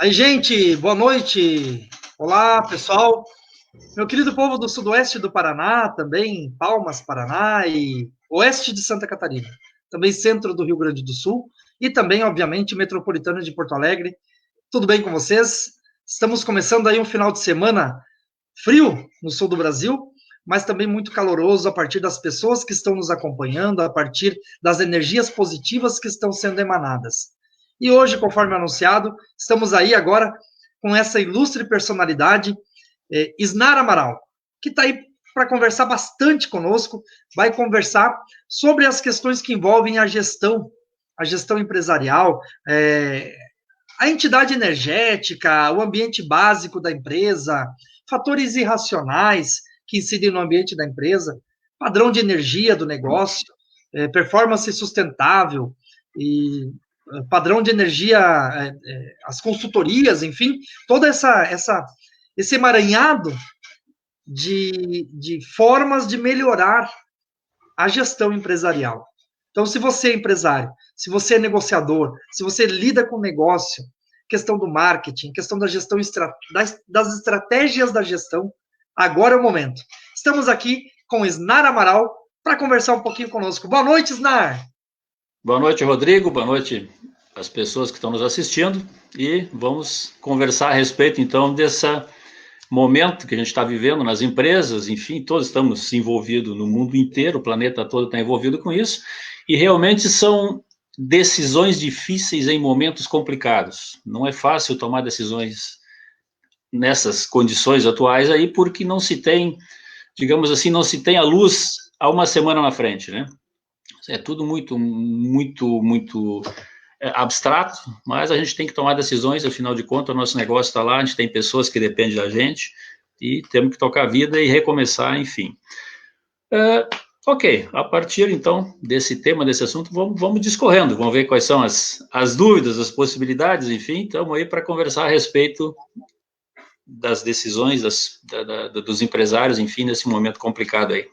Aí, gente, boa noite. Olá, pessoal. Meu querido povo do sudoeste do Paraná, também Palmas, Paraná e oeste de Santa Catarina, também centro do Rio Grande do Sul e também, obviamente, metropolitana de Porto Alegre. Tudo bem com vocês? Estamos começando aí um final de semana frio no sul do Brasil, mas também muito caloroso a partir das pessoas que estão nos acompanhando, a partir das energias positivas que estão sendo emanadas. E hoje, conforme anunciado, estamos aí agora com essa ilustre personalidade, Isnar Amaral, que está aí para conversar bastante conosco, vai conversar sobre as questões que envolvem a gestão empresarial, a entidade energética, o ambiente básico da empresa, fatores irracionais que incidem no ambiente da empresa, padrão de energia do negócio, performance sustentável e padrão de energia, as consultorias, enfim, toda esse emaranhado de formas de melhorar a gestão empresarial. Então, se você é empresário, se você é negociador, se você lida com negócio, questão do marketing, questão da gestão, das estratégias da gestão, agora é o momento. Estamos aqui com Isnar Amaral para conversar um pouquinho conosco. Boa noite, Isnar! Boa noite, Rodrigo. Boa noite às pessoas que estão nos assistindo. E vamos conversar a respeito, então, desse momento que a gente está vivendo nas empresas. Enfim, todos estamos envolvidos no mundo inteiro, o planeta todo está envolvido com isso. E realmente são decisões difíceis em momentos complicados. Não é fácil tomar decisões nessas condições atuais aí, porque não se tem, digamos assim, não se tem a luz há uma semana na frente, né? É tudo muito abstrato, mas a gente tem que tomar decisões, afinal de contas, o nosso negócio está lá, a gente tem pessoas que dependem da gente, e temos que tocar a vida e recomeçar, enfim. Ok, a partir, então, desse tema, desse assunto, vamos discorrendo, vamos ver quais são as dúvidas, as possibilidades, enfim, estamos aí para conversar a respeito das decisões dos empresários, enfim, nesse momento complicado aí.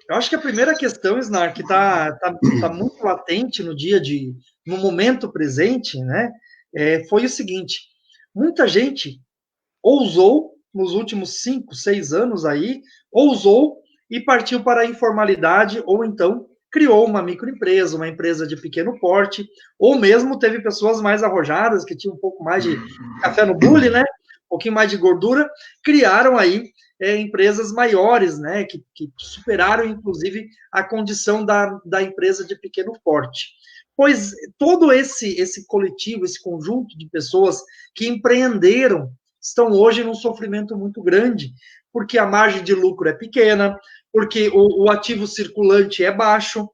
Eu acho que a primeira questão, Snar, que tá muito latente no momento presente, né, foi o seguinte: muita gente ousou, nos últimos 5, 6 anos aí, ousou e partiu para a informalidade, ou então criou uma microempresa, uma empresa de pequeno porte, ou mesmo teve pessoas mais arrojadas, que tinham um pouco mais de café no bule, né, um pouquinho mais de gordura, criaram aí empresas maiores, né, que superaram, inclusive, a condição da empresa de pequeno porte. Pois todo esse coletivo, esse conjunto de pessoas que empreenderam, estão hoje num sofrimento muito grande, porque a margem de lucro é pequena, porque o ativo circulante é baixo,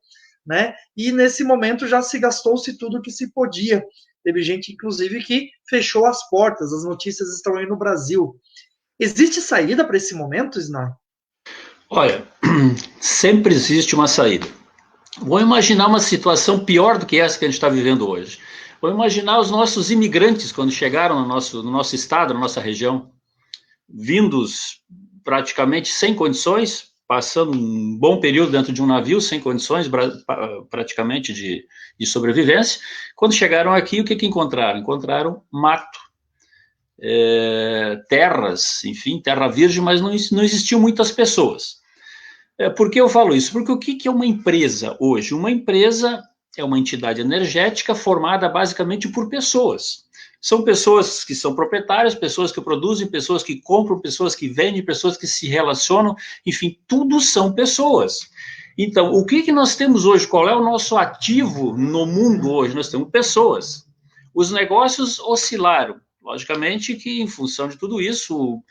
né, e nesse momento já se gastou-se tudo que se podia. Teve gente, inclusive, que fechou as portas, as notícias estão aí no Brasil. Existe saída para esse momento, Snar? Olha, sempre existe uma saída. Vou imaginar uma situação pior do que essa que a gente está vivendo hoje. Vou imaginar os nossos imigrantes quando chegaram no nosso estado, na nossa região, vindos praticamente sem condições, passando um bom período dentro de um navio, sem condições praticamente de sobrevivência. Quando chegaram aqui, o que encontraram? Encontraram mato. Terras, enfim, terra virgem, mas não existiam muitas pessoas. Por que eu falo isso? Porque o que é uma empresa hoje? Uma empresa é uma entidade energética formada basicamente por pessoas. São pessoas que são proprietárias, pessoas que produzem, pessoas que compram, pessoas que vendem, pessoas que se relacionam, enfim, tudo são pessoas. Então, o que nós temos hoje? Qual é o nosso ativo no mundo hoje? Nós temos pessoas. Os negócios oscilaram. Logicamente que, em função de tudo isso,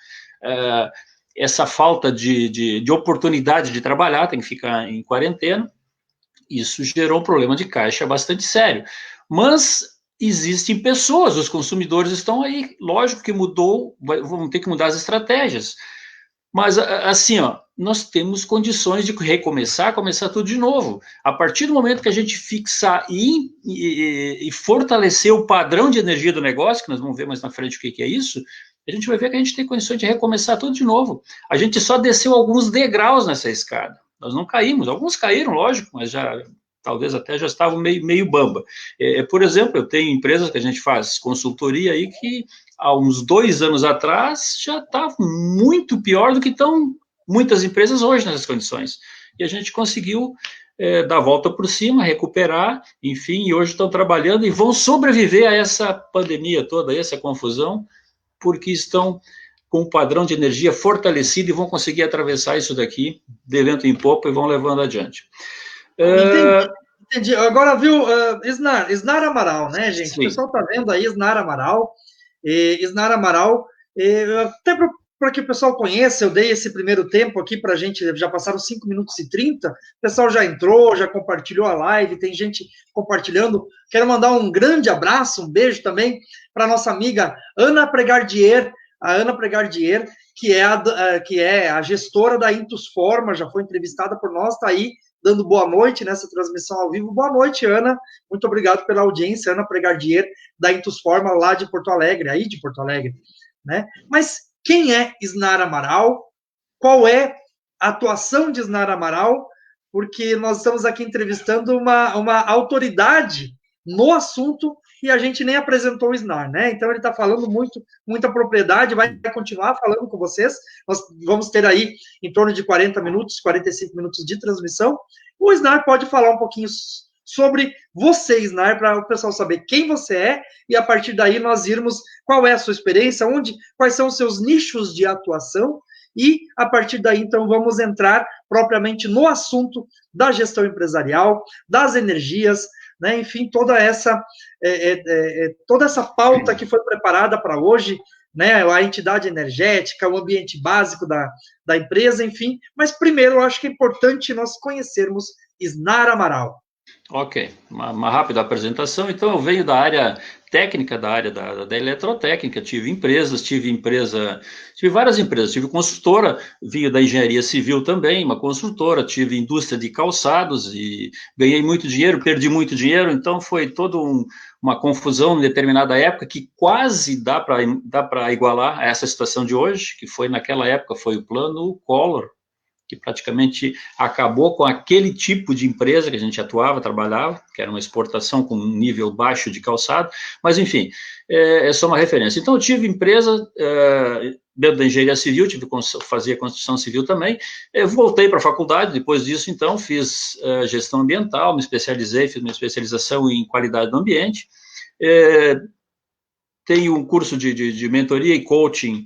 essa falta de oportunidade de trabalhar, tem que ficar em quarentena, isso gerou um problema de caixa bastante sério. Mas existem pessoas, os consumidores estão aí, lógico que mudou, vão ter que mudar as estratégias. Mas, assim, nós temos condições de recomeçar, começar tudo de novo. A partir do momento que a gente fixar e fortalecer o padrão de energia do negócio, que nós vamos ver mais na frente o que é isso, a gente vai ver que a gente tem condições de recomeçar tudo de novo. A gente só desceu alguns degraus nessa escada. Nós não caímos, alguns caíram, lógico, mas talvez até já estavam meio bamba. Por exemplo, eu tenho empresas que a gente faz consultoria aí que há uns 2 anos atrás, já estava muito pior do que estão muitas empresas hoje nessas condições. E a gente conseguiu dar a volta por cima, recuperar, enfim, e hoje estão trabalhando e vão sobreviver a essa pandemia toda, a essa confusão, porque estão com o padrão de energia fortalecido e vão conseguir atravessar isso daqui de vento em popa e vão levando adiante. Entendi. Agora, viu, Isnar Amaral, né, gente? Sim. O pessoal está vendo aí Isnar Amaral. Isnar Amaral, até para que o pessoal conheça, eu dei esse primeiro tempo aqui para a gente, já passaram 5 minutos e 30, o pessoal já entrou, já compartilhou a live, tem gente compartilhando. Quero mandar um grande abraço, um beijo também para nossa amiga Ana Pregardier, a Ana Pregardier, que é a gestora da Intus Forma, já foi entrevistada por nós, está aí dando boa noite nessa transmissão ao vivo. Boa noite, Ana. Muito obrigado pela audiência, Ana Pregardier, da Intus Forma, lá de Porto Alegre, aí de Porto Alegre, né? Mas quem é Isnar Amaral? Qual é a atuação de Isnar Amaral? Porque nós estamos aqui entrevistando uma autoridade no assunto e a gente nem apresentou o Isnar, né? Então ele está falando muita propriedade, vai continuar falando com vocês. Nós vamos ter aí em torno de 40 minutos, 45 minutos de transmissão. O Isnar pode falar um pouquinho sobre você, Isnar, para o pessoal saber quem você é e a partir daí nós irmos qual é a sua experiência, quais são os seus nichos de atuação e a partir daí então vamos entrar propriamente no assunto da gestão empresarial, das energias, né? Enfim, toda essa pauta que foi preparada para hoje, né? A entidade energética, o ambiente básico da empresa, enfim. Mas primeiro eu acho que é importante nós conhecermos Isnar Amaral. Ok, uma rápida apresentação. Então, eu venho da área técnica, da área da eletrotécnica, tive várias empresas, tive consultora, vinha da engenharia civil também, uma consultora, tive indústria de calçados e ganhei muito dinheiro, perdi muito dinheiro, então foi toda uma confusão em determinada época que quase dá para igualar a essa situação de hoje, que foi naquela época, foi o plano Collor, que praticamente acabou com aquele tipo de empresa que a gente trabalhava, que era uma exportação com um nível baixo de calçado, mas enfim, é só uma referência. Então eu tive empresa dentro da engenharia civil, fazia construção civil também, voltei para a faculdade, depois disso então fiz gestão ambiental, me especializei, fiz uma especialização em qualidade do ambiente, tenho um curso de mentoria e coaching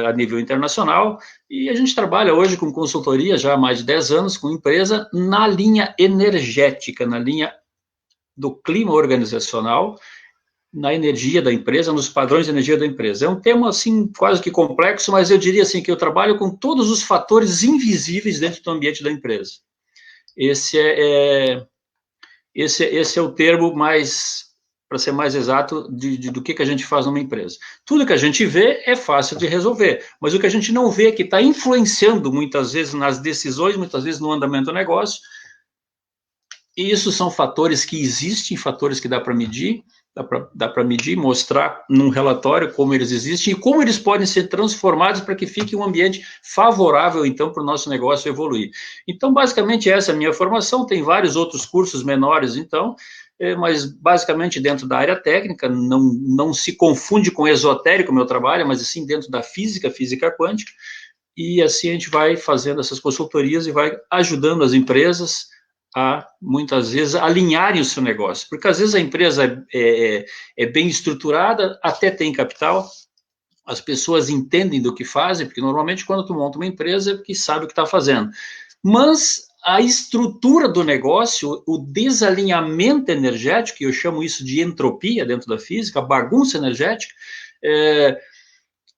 a nível internacional, e a gente trabalha hoje com consultoria já há mais de 10 anos, com empresa na linha energética, na linha do clima organizacional, na energia da empresa, nos padrões de energia da empresa. É um tema, assim, quase que complexo, mas eu diria assim que eu trabalho com todos os fatores invisíveis dentro do ambiente da empresa. Esse é o termo mais, para ser mais exato, do que a gente faz numa empresa. Tudo que a gente vê é fácil de resolver, mas o que a gente não vê, que está influenciando muitas vezes nas decisões, muitas vezes no andamento do negócio, e isso são fatores que existem, fatores que dá para medir, dá para medir, mostrar num relatório como eles existem e como eles podem ser transformados para que fique um ambiente favorável, então, para o nosso negócio evoluir. Então, basicamente, essa é a minha formação, tem vários outros cursos menores, então, mas basicamente dentro da área técnica, não se confunde com esotérico o meu trabalho, mas sim dentro da física quântica, e assim a gente vai fazendo essas consultorias e vai ajudando as empresas a, muitas vezes, alinharem o seu negócio, porque às vezes a empresa é bem estruturada, até tem capital, as pessoas entendem do que fazem, porque normalmente quando tu monta uma empresa é porque sabe o que está fazendo, mas a estrutura do negócio, o desalinhamento energético, eu chamo isso de entropia dentro da física, a bagunça energética,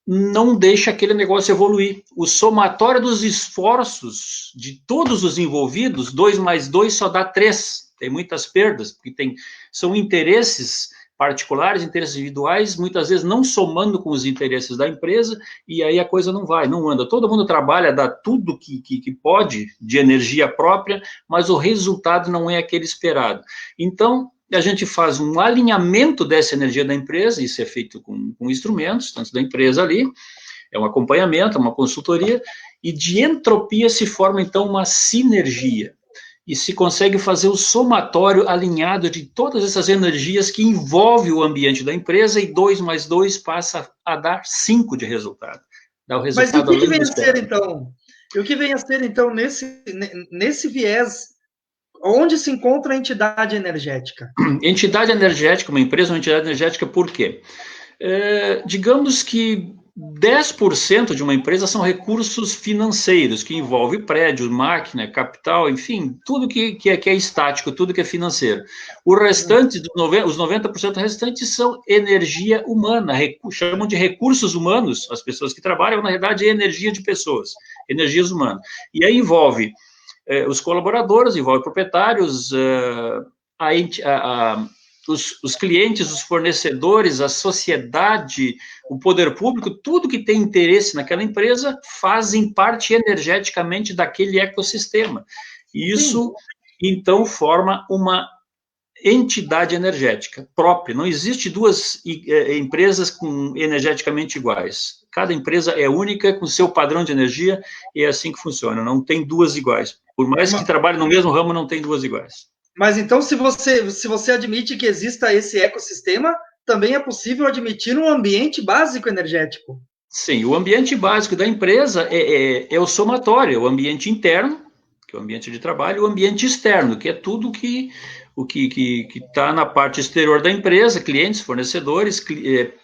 não deixa aquele negócio evoluir. O somatório dos esforços de todos os envolvidos, 2 mais 2 só dá 3. Tem muitas perdas, porque são interesses particulares, interesses individuais, muitas vezes não somando com os interesses da empresa, e aí a coisa não anda. Todo mundo trabalha, dá tudo que pode de energia própria, mas o resultado não é aquele esperado. Então, a gente faz um alinhamento dessa energia da empresa, isso é feito com instrumentos, tanto da empresa ali, é um acompanhamento, uma consultoria, e de entropia se forma, então, uma sinergia. e se consegue fazer o somatório alinhado de todas essas energias que envolve o ambiente da empresa, e 2 mais 2 passa a dar 5 de resultado. Dá o Mas e o resultado que, que além vem do a ser, esperado. então? E o que vem a ser, então, nesse viés, onde se encontra a entidade energética? Entidade energética, uma empresa, uma entidade energética, por quê? Digamos que 10% de uma empresa são recursos financeiros, que envolve prédios, máquina, capital, enfim, tudo que é estático, tudo que é financeiro. O restante, os 90% restantes são energia humana, chamam de recursos humanos, as pessoas que trabalham, na verdade, é energia de pessoas, energias humanas. E aí envolve os colaboradores, envolve proprietários, os clientes, os fornecedores, a sociedade, o poder público, tudo que tem interesse naquela empresa fazem parte energeticamente daquele ecossistema. E isso, então, forma uma entidade energética própria. Não existe duas empresas energeticamente iguais. Cada empresa é única, com seu padrão de energia, e é assim que funciona. Não tem duas iguais. Por mais que trabalhe no mesmo ramo, não tem duas iguais. Mas então, se você admite que exista esse ecossistema, também é possível admitir um ambiente básico energético. Sim, o ambiente básico da empresa é o somatório, é o ambiente interno, que é o ambiente de trabalho, e o ambiente externo, que é tudo que está na parte exterior da empresa, clientes, fornecedores,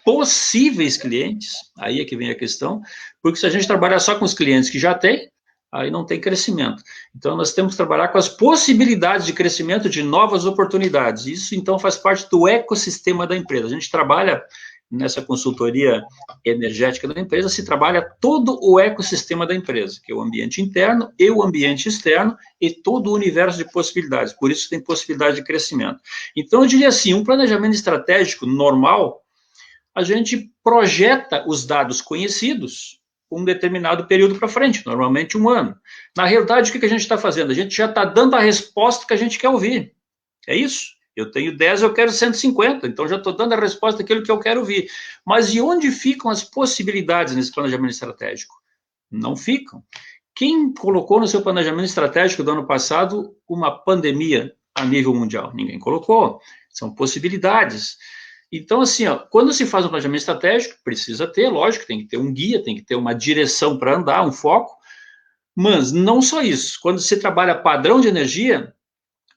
possíveis clientes, aí é que vem a questão, porque se a gente trabalhar só com os clientes que já tem, aí não tem crescimento. Então, nós temos que trabalhar com as possibilidades de crescimento de novas oportunidades. Isso, então, faz parte do ecossistema da empresa. A gente trabalha nessa consultoria energética da empresa, se trabalha todo o ecossistema da empresa, que é o ambiente interno e o ambiente externo e todo o universo de possibilidades. Por isso tem possibilidade de crescimento. Então, eu diria assim, um planejamento estratégico normal, a gente projeta os dados conhecidos um determinado período para frente, normalmente 1 ano. Na realidade, o que a gente está fazendo? A gente já está dando a resposta que a gente quer ouvir. É isso. Eu tenho 10, eu quero 150, então já estou dando a resposta daquilo que eu quero ouvir. Mas e onde ficam as possibilidades nesse planejamento estratégico? Não ficam. Quem colocou no seu planejamento estratégico do ano passado uma pandemia a nível mundial? Ninguém colocou. São possibilidades. Então, assim, ó, quando se faz um planejamento estratégico, precisa ter, lógico, tem que ter um guia, tem que ter uma direção para andar, um foco, mas não só isso. Quando se trabalha padrão de energia,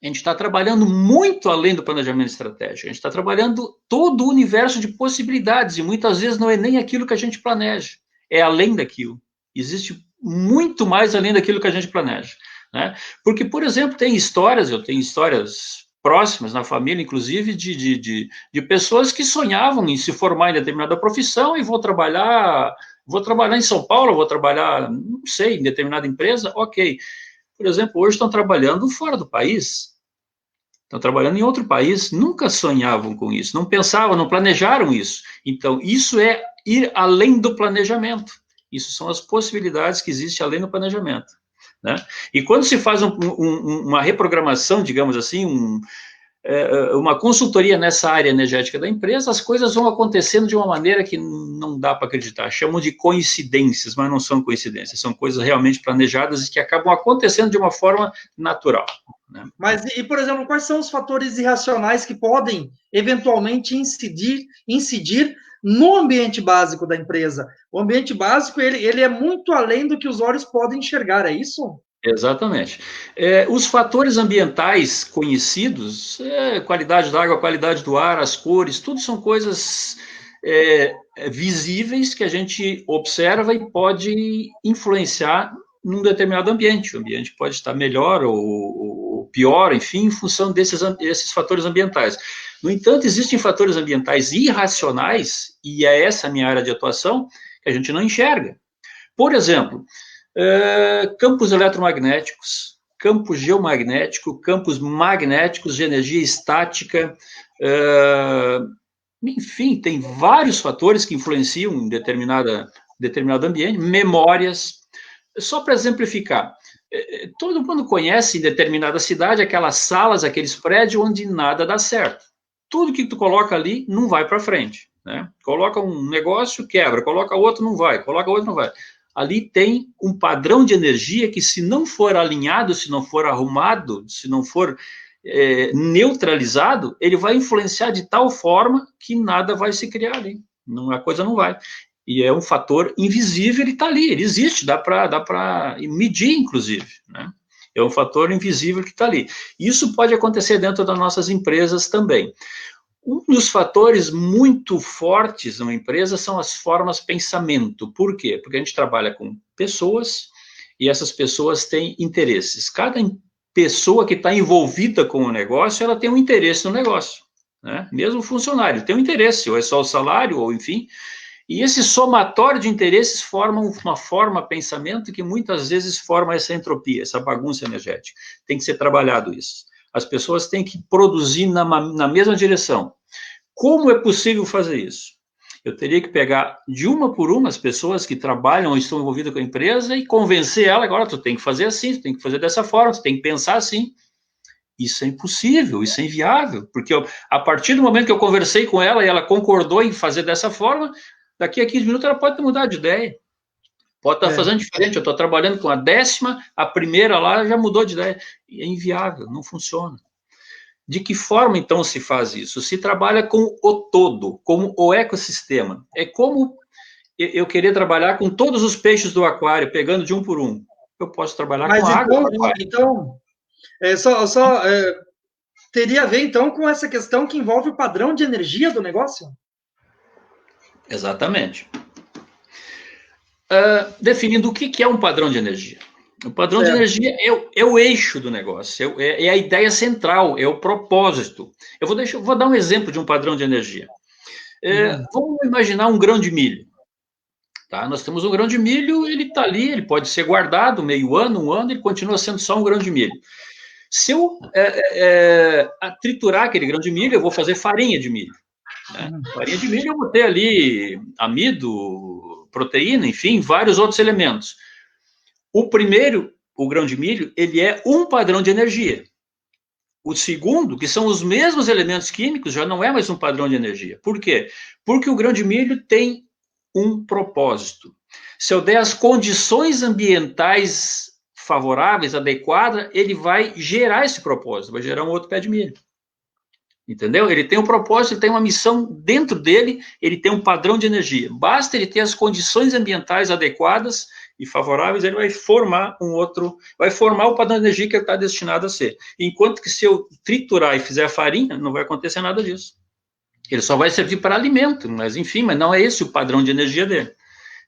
a gente está trabalhando muito além do planejamento estratégico, a gente está trabalhando todo o universo de possibilidades, e muitas vezes não é nem aquilo que a gente planeja, é além daquilo. Existe muito mais além daquilo que a gente planeja, né? Porque, por exemplo, eu tenho histórias próximas na família, inclusive, de pessoas que sonhavam em se formar em determinada profissão e vou trabalhar em São Paulo, vou trabalhar, não sei, em determinada empresa, ok. Por exemplo, hoje estão trabalhando fora do país, estão trabalhando em outro país, nunca sonhavam com isso, não pensavam, não planejaram isso. Então, isso é ir além do planejamento. Isso são as possibilidades que existem além do planejamento, né? E quando se faz uma reprogramação, digamos assim, uma consultoria nessa área energética da empresa, as coisas vão acontecendo de uma maneira que não dá para acreditar. Chamam de coincidências, mas não são coincidências, são coisas realmente planejadas e que acabam acontecendo de uma forma natural, né? Mas, por exemplo, quais são os fatores irracionais que podem, eventualmente, incidir no ambiente básico da empresa? O ambiente básico, ele é muito além do que os olhos podem enxergar, é isso? Exatamente. Os fatores ambientais conhecidos, qualidade da água, qualidade do ar, as cores, tudo são coisas visíveis que a gente observa e pode influenciar num determinado ambiente. O ambiente pode estar melhor ou pior, enfim, em função desses fatores ambientais. No entanto, existem fatores ambientais irracionais, e é essa a minha área de atuação, que a gente não enxerga. Por exemplo, campos eletromagnéticos, campo geomagnético, campos magnéticos de energia estática, enfim, tem vários fatores que influenciam em determinado ambiente, memórias. Só para exemplificar, todo mundo conhece em determinada cidade aquelas salas, aqueles prédios onde nada dá certo. Tudo que tu coloca ali não vai para frente, né? Coloca um negócio, quebra, coloca outro, não vai, coloca outro, não vai. ali tem um padrão de energia que, se não for alinhado, se não for arrumado, se não for neutralizado, ele vai influenciar de tal forma que nada vai se criar ali. Não, a coisa não vai. E é um fator invisível, ele está ali, ele existe, dá para medir, inclusive, né? É um fator invisível que está ali. Isso pode acontecer dentro das nossas empresas também. Um dos fatores muito fortes numa empresa são as formas de pensamento. Por quê? Porque a gente trabalha com pessoas e essas pessoas têm interesses. Cada pessoa que está envolvida com o negócio, ela tem um interesse no negócio, né? Mesmo o funcionário tem um interesse, ou é só o salário, ou enfim. E esse somatório de interesses forma uma forma de pensamento que muitas vezes forma essa entropia, essa bagunça energética. Tem que ser trabalhado isso. As pessoas têm que produzir na mesma direção. Como é possível fazer isso? Eu teria que pegar de uma por uma as pessoas que trabalham ou estão envolvidas com a empresa e convencer ela, agora tu tem que fazer assim, tu tem que fazer dessa forma, tu tem que pensar assim. Isso é impossível, isso é inviável, porque a partir do momento que eu conversei com ela e ela concordou em fazer dessa forma, daqui a 15 minutos ela pode mudar de ideia. Pode estar fazendo diferente, eu estou trabalhando com a 10ª, a primeira lá já mudou de ideia. É inviável, não funciona. De que forma, então, se faz isso? Se trabalha com o todo, como o ecossistema. É como eu querer trabalhar com todos os peixes do aquário, pegando de um por um. Eu posso trabalhar com a água do aquário. Então, teria a ver, então, com essa questão que envolve o padrão de energia do negócio? Exatamente. Definindo o que é um padrão de energia. O padrão de energia é o eixo do negócio, é a ideia central, é o propósito. Eu vou dar um exemplo de um padrão de energia. Vamos imaginar um grão de milho. Tá? Nós temos um grão de milho, ele está ali, ele pode ser guardado meio ano, um ano, ele continua sendo só um grão de milho. Se eu triturar aquele grão de milho, eu vou fazer farinha de milho. Né? Farinha de milho eu vou ter ali amido, proteína, enfim, vários outros elementos. O primeiro, o grão de milho, ele é um padrão de energia. O segundo, que são os mesmos elementos químicos, já não é mais um padrão de energia. Por quê? Porque o grão de milho tem um propósito. Se eu der as condições ambientais favoráveis, adequadas, ele vai gerar esse propósito, vai gerar um outro pé de milho. Entendeu? Ele tem um propósito, ele tem uma missão dentro dele, ele tem um padrão de energia. Basta ele ter as condições ambientais adequadas e favoráveis, ele vai formar o padrão de energia que ele está destinado a ser. Enquanto que se eu triturar e fizer a farinha, não vai acontecer nada disso. Ele só vai servir para alimento, mas enfim, mas não é esse o padrão de energia dele.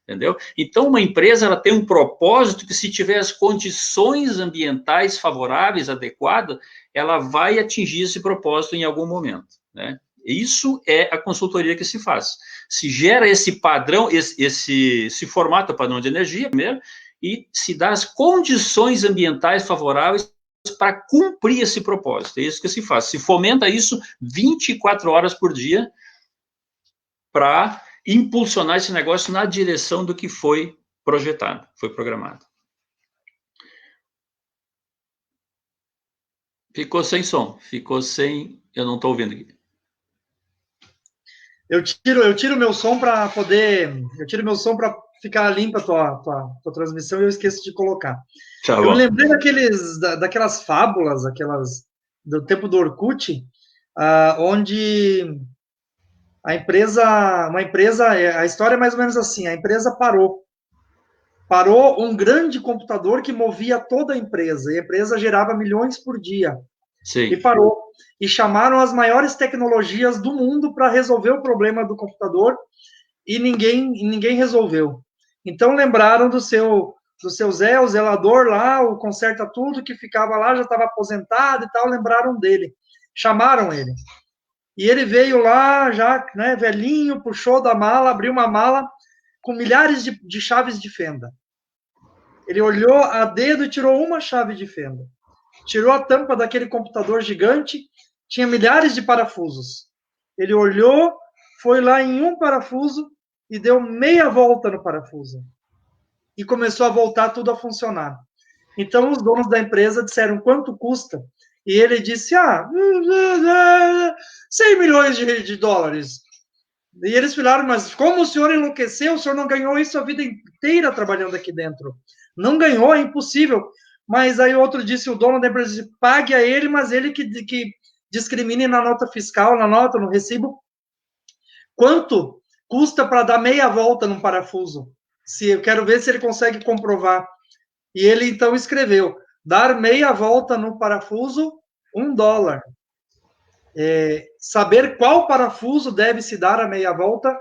Entendeu? Então, uma empresa ela tem um propósito que, se tiver as condições ambientais favoráveis, adequadas, ela vai atingir esse propósito em algum momento. Né? Isso é a consultoria que se faz. Se gera esse padrão, se formata o padrão de energia, primeiro, e se dá as condições ambientais favoráveis para cumprir esse propósito. É isso que se faz. Se fomenta isso 24 horas por dia para impulsionar esse negócio na direção do que foi projetado, foi programado. Ficou sem som, eu não estou ouvindo aqui. Eu tiro meu som para ficar limpa a tua transmissão e eu esqueço de colocar. Tá eu bom. me lembrei daquelas fábulas, do tempo do Orkut, onde a história é mais ou menos assim, a empresa parou um grande computador que movia toda a empresa, e a empresa gerava milhões por dia. Sim. E parou. E chamaram as maiores tecnologias do mundo para resolver o problema do computador, e ninguém resolveu. Então lembraram do seu Zé, o zelador lá, o conserta tudo, que ficava lá, já estava aposentado e tal, lembraram dele. Chamaram ele. E ele veio lá, já, né, velhinho, puxou da mala, abriu uma mala com milhares de chaves de fenda. Ele olhou a dedo e tirou uma chave de fenda. Tirou a tampa daquele computador gigante, tinha milhares de parafusos. Ele olhou, foi lá em um parafuso e deu meia volta no parafuso. E começou a voltar tudo a funcionar. Então, os donos da empresa disseram quanto custa. E ele disse, 100 milhões de dólares. E eles falaram, mas como o senhor enlouqueceu? O senhor não ganhou isso a vida inteira trabalhando aqui dentro. Não ganhou, é impossível. Mas aí outro disse, o dono da empresa disse, pague a ele, mas ele que discrimine na nota fiscal, na nota, no recibo, quanto custa para dar meia volta num parafuso. Se eu quero ver se ele consegue comprovar. E ele então escreveu, dar meia volta no parafuso, $1. Saber qual parafuso deve se dar a meia volta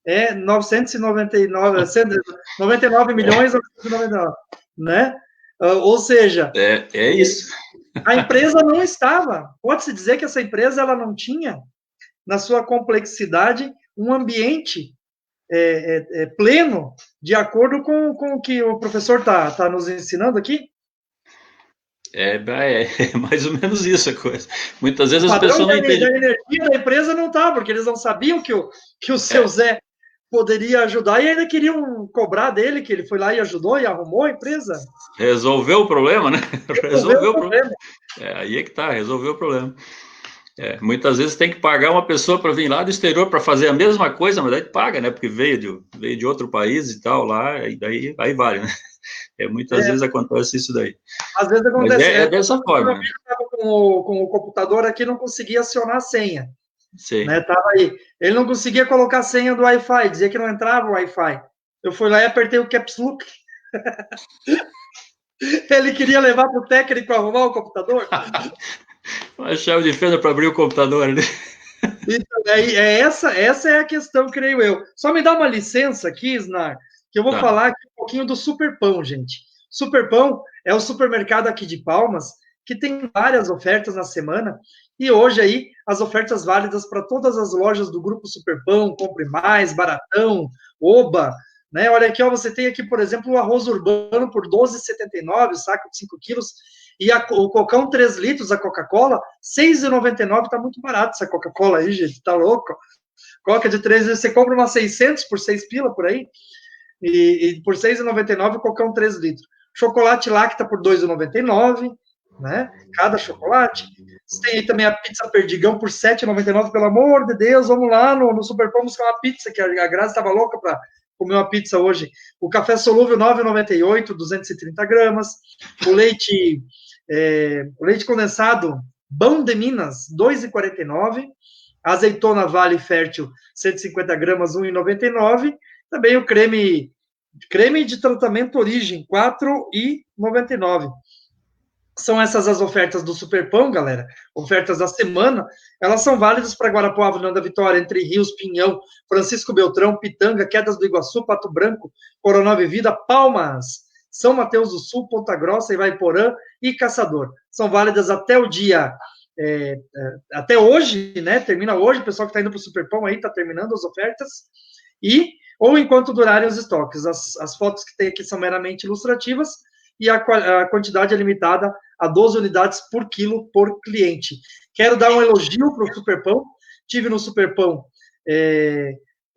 é 99 milhões, né? Ou seja, É isso. A empresa não estava. Pode-se dizer que essa empresa ela não tinha, na sua complexidade, um ambiente pleno, de acordo com o que o professor está nos ensinando aqui. É mais ou menos isso a coisa. Muitas vezes as O padrão pessoas não entendem. da energia da empresa não está, porque eles não sabiam que o seu Zé poderia ajudar e ainda queriam cobrar dele, que ele foi lá e ajudou e arrumou a empresa. Resolveu o problema, né? Resolveu o problema. Aí é que tá, resolveu o problema. Muitas vezes tem que pagar uma pessoa para vir lá do exterior para fazer a mesma coisa, mas daí paga, né? Porque veio de outro país e tal, lá, e daí aí vale, né? Muitas vezes acontece isso daí. Às vezes Mas acontece. é dessa forma. Meu filho estava com o computador aqui, não conseguia acionar a senha. Sim. Né? Tava aí. Ele não conseguia colocar a senha do Wi-Fi, dizia que não entrava o Wi-Fi. Eu fui lá e apertei o caps lock. Ele queria levar para o técnico arrumar o computador. Uma chave de fenda para abrir o computador, né? Então, essa é a questão, creio eu. Só me dá uma licença aqui, Snar, que eu vou falar aqui um pouquinho do Superpão, gente. Superpão é o supermercado aqui de Palmas, que tem várias ofertas na semana, e hoje aí as ofertas válidas para todas as lojas do Grupo Superpão, Compre Mais, Baratão, Oba, né? Olha aqui, ó, você tem aqui, por exemplo, o arroz urbano por R$ 12,79, saco de 5 quilos, e o Cocão 3 litros, a Coca-Cola, R$ 6,99, tá muito barato essa Coca-Cola aí, gente, tá louco? Coca de 3 litros, você compra uma 600 por 6 pila por aí, e por R$ 6,99 o Cocão 3 litros. Chocolate Lacta por R$ 2,99, né? Cada chocolate. Você tem aí também a pizza Perdigão por R$ 7,99, pelo amor de Deus, vamos lá no Superpão buscar uma pizza, que a Grazi estava louca para comer uma pizza hoje. O café solúvel, R$ 9,98, 230 gramas. O leite condensado, Bão de Minas, R$ 2,49. Azeitona Vale Fértil, 150 gramas, R$ 1,99. Também o creme de tratamento Origem, R$ 4,99. São essas as ofertas do Superpão, galera. Ofertas da semana. Elas são válidas para Guarapuava, Fernando da Vitória, Entre Rios, Pinhão, Francisco Beltrão, Pitanga, Quedas do Iguaçu, Pato Branco, Coronel Vivida, Palmas, São Mateus do Sul, Ponta Grossa, Ivaiporã e Caçador. São válidas até o dia... até hoje, né? Termina hoje. O pessoal que está indo para o Superpão aí está terminando as ofertas. Ou enquanto durarem os estoques. As fotos que tem aqui são meramente ilustrativas e a quantidade é limitada a 12 unidades por quilo por cliente. Quero dar um elogio para o Superpão. Tive no Superpão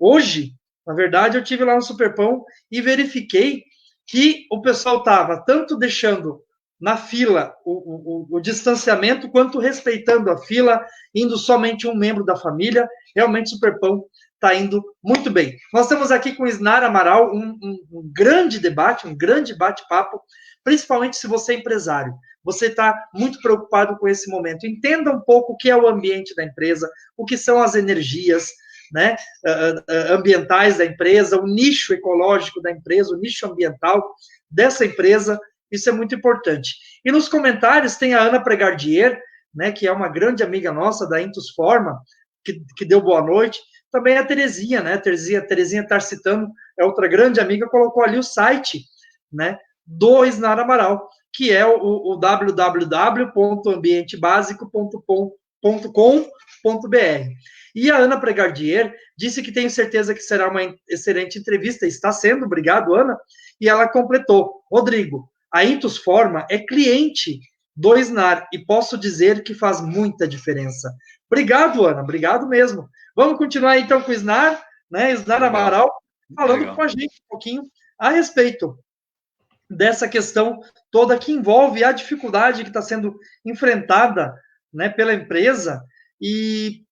hoje, na verdade, eu tive lá no Superpão e verifiquei que o pessoal estava tanto deixando na fila o distanciamento, quanto respeitando a fila, indo somente um membro da família. Realmente o Superpão está indo muito bem. Nós estamos aqui com o Snar Amaral, um grande debate, um grande bate-papo, principalmente se você é empresário. Você está muito preocupado com esse momento. Entenda um pouco o que é o ambiente da empresa, o que são as energias, né, ambientais da empresa, o nicho ecológico da empresa, o nicho ambiental dessa empresa. Isso é muito importante. E nos comentários tem a Ana Pregardier, né, que é uma grande amiga nossa da Intus Forma, que deu boa noite. Também a Terezinha, né? Terezinha Tarcitano é outra grande amiga, colocou ali o site, né, do Snar Amaral, que é o www.ambientebásico.com.br. E a Ana Pregardier disse que tenho certeza que será uma excelente entrevista. Está sendo, obrigado, Ana. E ela completou: Rodrigo, a Intus Forma é cliente do Snar e posso dizer que faz muita diferença. Obrigado, Ana, obrigado mesmo. Vamos continuar então com o Snar, né? Snar Amaral, falando com a gente um pouquinho a respeito dessa questão toda que envolve a dificuldade que está sendo enfrentada, né, pela empresa. E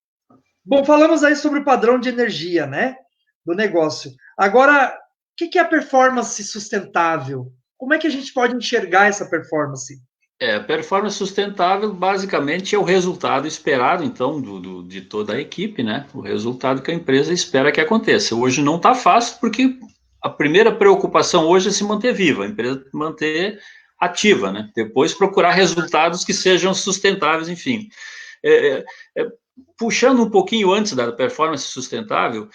Bom, falamos aí sobre o padrão de energia, né, do negócio. Agora, o que é a performance sustentável? Como é que a gente pode enxergar essa performance? Performance sustentável basicamente é o resultado esperado, então, de toda a equipe, né? O resultado que a empresa espera que aconteça. Hoje não está fácil, porque a primeira preocupação hoje é se manter viva, a empresa manter ativa, né? Depois procurar resultados que sejam sustentáveis, enfim. É, é, Puxando um pouquinho antes da performance sustentável,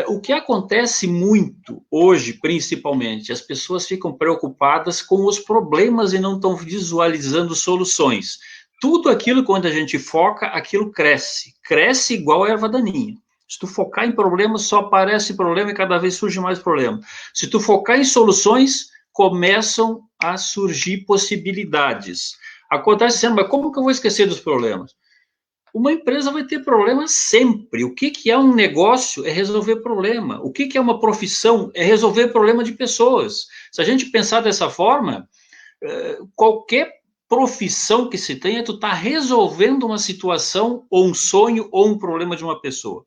o que acontece muito hoje, principalmente, as pessoas ficam preocupadas com os problemas e não estão visualizando soluções. Tudo aquilo, quando a gente foca, aquilo cresce. Cresce igual a erva daninha. Se tu focar em problemas, só aparece problema e cada vez surge mais problema. Se tu focar em soluções, começam a surgir possibilidades. Acontece sempre, mas como que eu vou esquecer dos problemas? Uma empresa vai ter problema sempre. O que é um negócio? É resolver problema. O que é uma profissão? É resolver problema de pessoas. Se a gente pensar dessa forma, qualquer profissão que se tenha, tu está resolvendo uma situação, ou um sonho, ou um problema de uma pessoa.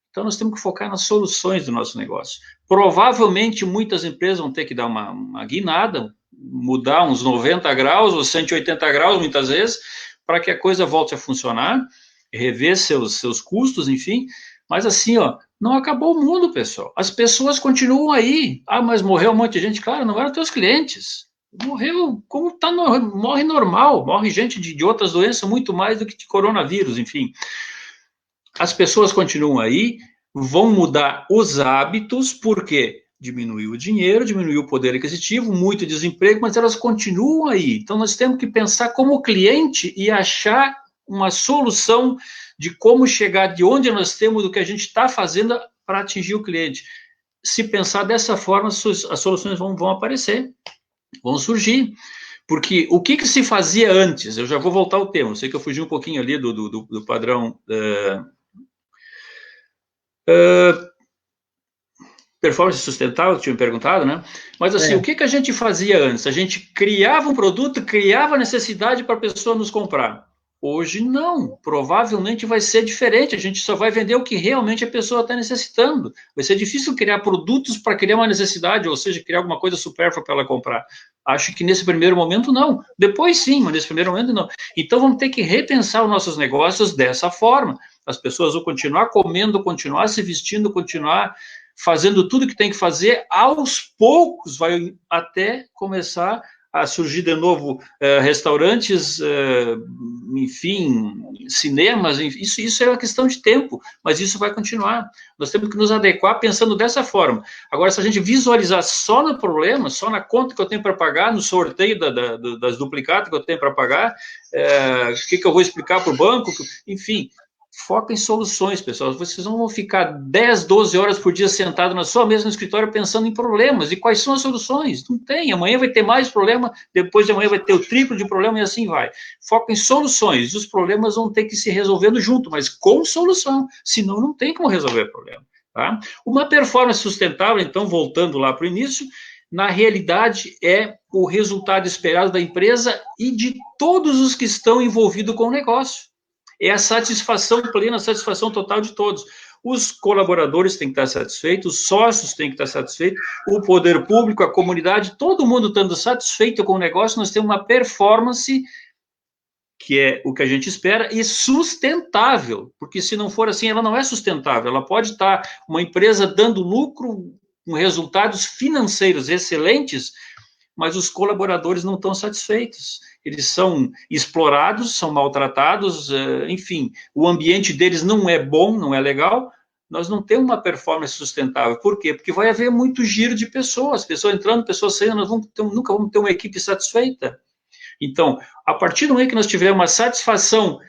Então, nós temos que focar nas soluções do nosso negócio. Provavelmente, muitas empresas vão ter que dar uma guinada, mudar uns 90 graus ou 180 graus, muitas vezes, para que a coisa volte a funcionar, rever seus custos, enfim. Mas assim, ó, não acabou o mundo, pessoal. As pessoas continuam aí. Ah, mas morreu um monte de gente. Claro, não eram teus clientes. Morreu como tá, morre normal. Morre gente de outras doenças muito mais do que de coronavírus, enfim. As pessoas continuam aí, vão mudar os hábitos, porque diminuiu o dinheiro, diminuiu o poder aquisitivo, muito desemprego, mas elas continuam aí. Então, nós temos que pensar como cliente e achar uma solução de como chegar de onde nós temos, do que a gente está fazendo para atingir o cliente. Se pensar dessa forma, as soluções vão aparecer, vão surgir. Porque o que se fazia antes? Eu já vou voltar ao tema, eu sei que eu fugi um pouquinho ali do padrão performance sustentável, tinha me perguntado, né? Mas assim, o que a gente fazia antes? A gente criava um produto, criava necessidade para a pessoa nos comprar. Hoje não, provavelmente vai ser diferente, a gente só vai vender o que realmente a pessoa está necessitando. Vai ser difícil criar produtos para criar uma necessidade, ou seja, criar alguma coisa supérflua para ela comprar. Acho que nesse primeiro momento não, depois sim, mas nesse primeiro momento não. Então vamos ter que repensar os nossos negócios dessa forma. As pessoas vão continuar comendo, continuar se vestindo, continuar fazendo tudo que tem que fazer, aos poucos vai até começar a surgir de novo restaurantes, enfim, cinemas, isso é uma questão de tempo, mas isso vai continuar. Nós temos que nos adequar pensando dessa forma. Agora, se a gente visualizar só no problema, só na conta que eu tenho para pagar, no sorteio das duplicatas que eu tenho para pagar, o que eu vou explicar para o banco, enfim, foca em soluções, pessoal. Vocês não vão ficar 10, 12 horas por dia sentado na sua mesa no escritório pensando em problemas. E quais são as soluções? Não tem. Amanhã vai ter mais problema, depois de amanhã vai ter o triplo de problema e assim vai. Foca em soluções. Os problemas vão ter que se resolvendo junto, mas com solução. Senão não tem como resolver o problema. Tá? Uma performance sustentável, então, voltando lá para o início, na realidade é o resultado esperado da empresa e de todos os que estão envolvidos com o negócio. É a satisfação plena, a satisfação total de todos. Os colaboradores têm que estar satisfeitos, os sócios têm que estar satisfeitos, o poder público, a comunidade, todo mundo estando satisfeito com o negócio, nós temos uma performance que é o que a gente espera, e sustentável, porque se não for assim, ela não é sustentável. Ela pode estar uma empresa dando lucro, com resultados financeiros excelentes, mas os colaboradores não estão satisfeitos. Eles são explorados, são maltratados, enfim, o ambiente deles não é bom, não é legal. Nós não temos uma performance sustentável. Por quê? Porque vai haver muito giro de pessoas entrando, pessoas saindo, nós nunca vamos ter uma equipe satisfeita. Então, a partir do momento que nós tivermos uma satisfação,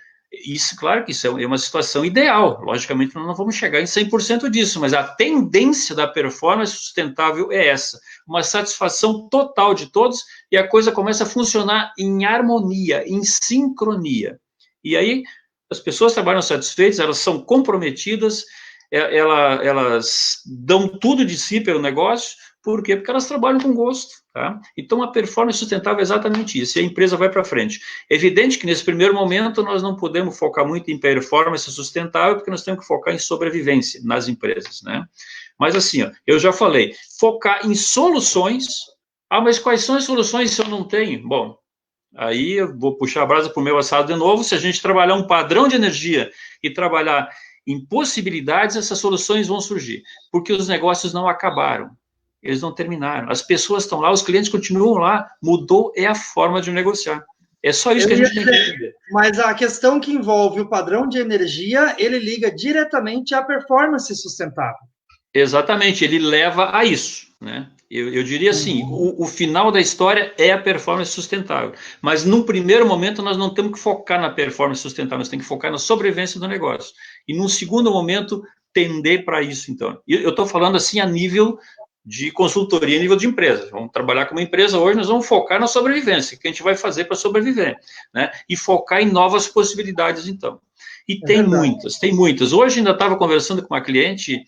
isso, claro que isso é uma situação ideal, logicamente nós não vamos chegar em 100% disso, mas a tendência da performance sustentável é essa, uma satisfação total de todos, e a coisa começa a funcionar em harmonia, em sincronia. E aí, as pessoas trabalham satisfeitas, elas são comprometidas, elas dão tudo de si pelo negócio, Por quê? Porque elas trabalham com gosto, tá? Então, a performance sustentável é exatamente isso, e a empresa vai para frente. É evidente que, nesse primeiro momento, nós não podemos focar muito em performance sustentável, porque nós temos que focar em sobrevivência nas empresas, né? Mas, assim, ó, eu já falei, focar em soluções. Ah, mas quais são as soluções se eu não tenho? Bom, aí eu vou puxar a brasa para o meu assado de novo. Se a gente trabalhar um padrão de energia e trabalhar em possibilidades, essas soluções vão surgir, porque os negócios não acabaram, eles não terminaram. As pessoas estão lá, os clientes continuam lá, mudou é a forma de negociar. É só isso que a gente tem que entender. Mas a questão que envolve o padrão de energia, ele liga diretamente à performance sustentável. Exatamente, ele leva a isso, né? Eu diria assim, o final da história é a performance sustentável, mas num primeiro momento nós não temos que focar na performance sustentável, nós temos que focar na sobrevivência do negócio, e num segundo momento tender para isso, então. Eu estou falando assim a nível de consultoria, a nível de empresa. Vamos trabalhar com uma empresa hoje, nós vamos focar na sobrevivência, o que a gente vai fazer para sobreviver, né? E focar em novas possibilidades, então. E tem muitas, tem muitas. Hoje ainda estava conversando com uma cliente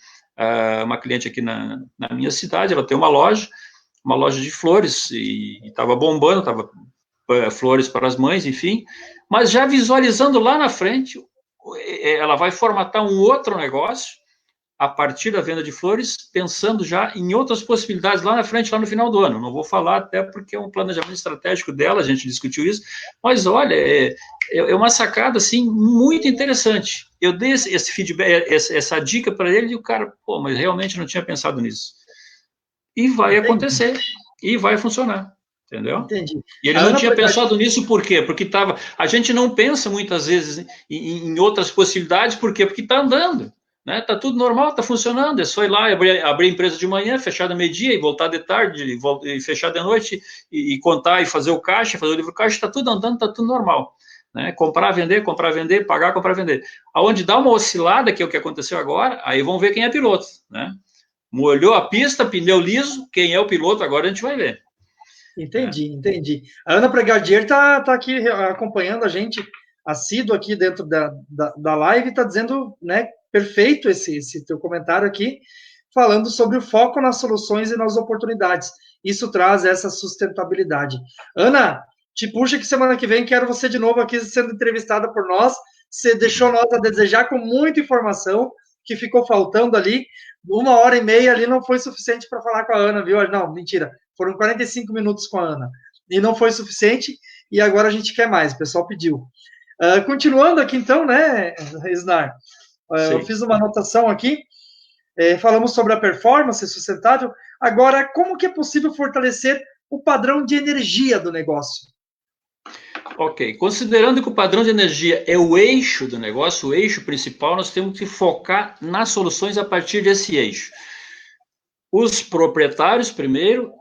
aqui na minha cidade, ela tem uma loja de flores, e estava bombando, estava flores para as mães, enfim, mas já visualizando lá na frente, ela vai formatar um outro negócio a partir da venda de flores, pensando já em outras possibilidades lá na frente, lá no final do ano. Não vou falar até porque é um planejamento estratégico dela, a gente discutiu isso, mas olha, é uma sacada assim muito interessante. Eu dei esse feedback, essa dica para ele, e o cara, pô, mas realmente não tinha pensado nisso. E vai acontecer, e vai funcionar, entendeu? Entendi. E ele não tinha pensado nisso por quê? Porque a gente não pensa muitas vezes em outras possibilidades, por quê? Porque está andando. Né? Tá tudo normal, tá funcionando. É só ir lá, abrir a empresa de manhã, fechar da meio-dia e voltar de tarde, e fechar de noite, e contar e fazer o caixa, fazer o livro caixa, está tudo andando, está tudo normal. Né? Comprar, vender, pagar, comprar, vender. Aonde dá uma oscilada, que é o que aconteceu agora, aí vão ver quem é piloto. Né? Molhou a pista, pneu liso, quem é o piloto agora a gente vai ver. Entendi. A Ana Pregadier tá aqui acompanhando a gente, assíduo aqui dentro da live, está dizendo, né, perfeito esse teu comentário aqui, falando sobre o foco nas soluções e nas oportunidades. Isso traz essa sustentabilidade. Ana, te puxa que semana que vem quero você de novo aqui sendo entrevistada por nós. Você deixou nós a desejar com muita informação que ficou faltando ali. 1h30 ali não foi suficiente para falar com a Ana, viu? Não, mentira. Foram 45 minutos com a Ana. E não foi suficiente, e agora a gente quer mais, o pessoal pediu. Continuando aqui então, né, Isnar? Eu fiz uma anotação aqui, falamos sobre a performance sustentável. Agora, como que é possível fortalecer o padrão de energia do negócio? Ok, considerando que o padrão de energia é o eixo do negócio, o eixo principal, nós temos que focar nas soluções a partir desse eixo. Os proprietários, primeiro,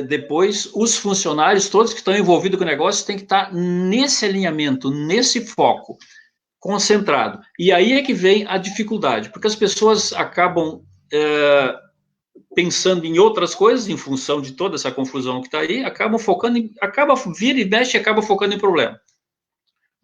depois os funcionários, todos que estão envolvidos com o negócio, têm que estar nesse alinhamento, nesse foco, concentrado. E aí é que vem a dificuldade, porque as pessoas acabam pensando em outras coisas, em função de toda essa confusão que está aí, acaba vira e mexe e acaba focando em problema.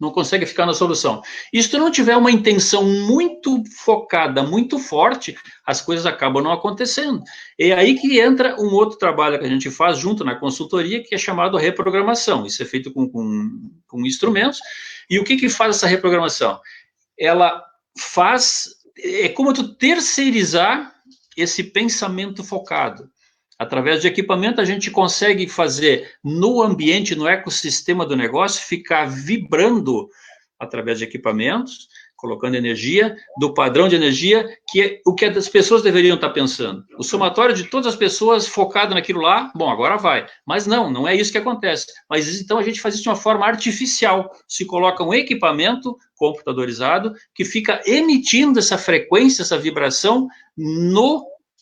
Não consegue ficar na solução. E se tu não tiver uma intenção muito focada, muito forte, as coisas acabam não acontecendo. É aí que entra um outro trabalho que a gente faz junto na consultoria, que é chamado reprogramação. Isso é feito com instrumentos. E o que faz essa reprogramação? Ela faz... É como tu terceirizar esse pensamento focado. Através de equipamento, a gente consegue fazer no ambiente, no ecossistema do negócio, ficar vibrando através de equipamentos, colocando energia, do padrão de energia, que é o que as pessoas deveriam estar pensando. O somatório de todas as pessoas focado naquilo lá, bom, agora vai. Mas não é isso que acontece. Mas então a gente faz isso de uma forma artificial. Se coloca um equipamento computadorizado que fica emitindo essa frequência, essa vibração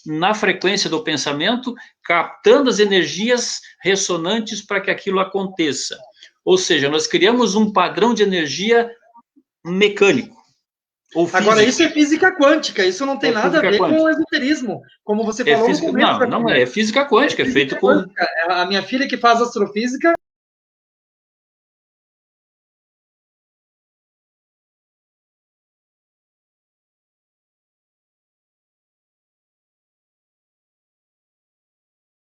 na frequência do pensamento, captando as energias ressonantes para que aquilo aconteça. Ou seja, nós criamos um padrão de energia mecânico. Agora, isso é física quântica, isso não tem nada a ver com o esoterismo, como você falou no começo da conversa. Não, é física quântica, é feito com... A minha filha que faz astrofísica